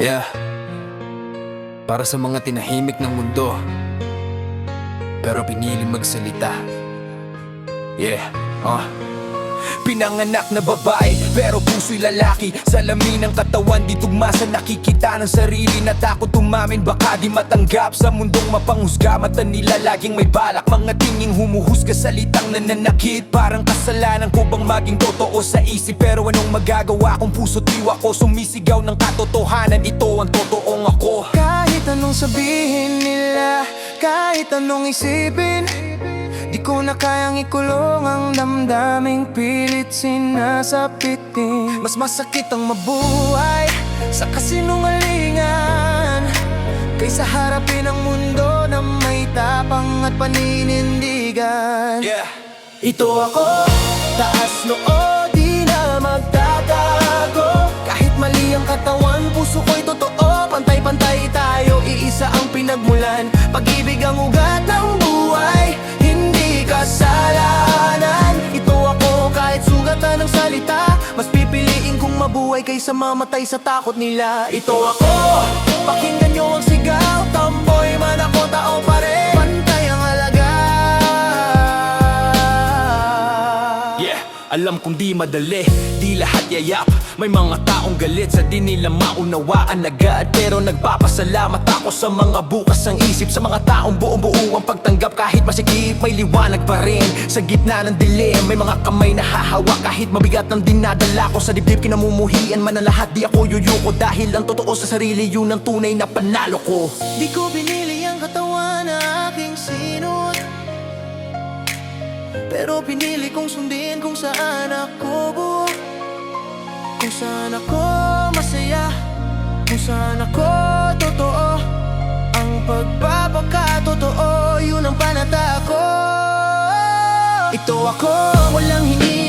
Yeah, para sa mga tinahimik ng mundo pero pinili magsalita. Yeah, Pinanganak na babae, pero puso'y lalaki. Salamin ng katawan, di tugma sa nakikita ng sarili. Natakot umamin, baka di matanggap sa mundong mapanghusga. Mata nila laging may balak, mga tinging humuhusga, salitang nananakit. Parang kasalanan ko bang maging totoo sa isip? Pero anong magagawa kung puso't diwa ko sumisigaw ng katotohanan? Ito ang totoong ako. Kahit anong sabihin nila, kahit anong isipin, di ko na kayang ikulong ang damdaming pilit sinasapitin. Mas masakit ang mabuhay sa kasinungalingan kaysa harapin ang mundo na may tapang at paninindigan. Yeah. Ito ako, taas noo, di na magtatago. Kahit mali ang katawan, puso ko'y totoo. Pantay-pantay tayo, iisa ang pinagmulan. Pag-ibig ang ugat ng buhay, hindi kasalanan. Ito ako, kahit sugatan ng salita, mas pipiliin kong mabuhay kaysa mamatay sa takot nila. Ito ako, pakinggan nyo ang sigaw. Tamboy man ako, tao pa rin, pantay ang halaga. Yeah, alam kong di madali, di lahat yayap. May mga taong galit sa di nila maunawaan agad. Pero nagpapasalamat ako sa mga bukas ang isip, sa mga taong buong-buo ang pagtanggap. Kahit masikip, may liwanag pa rin sa gitna ng dilim. May mga kamay na hahawak kahit mabigat ang dinadala ko. Sa dibdib kinamumuhian man ang lahat, di ako yuyuko. Dahil ang totoo sa sarili, yun ang tunay na panalo ko. Di ko binili ang katawan na aking sinut, pero pinili kong sundin kung saan ako buo. Kung saan ako masaya, kung saan ako totoo. Ang pagpapakatotoo, yun ang panata ko. Ito ako, walang hingi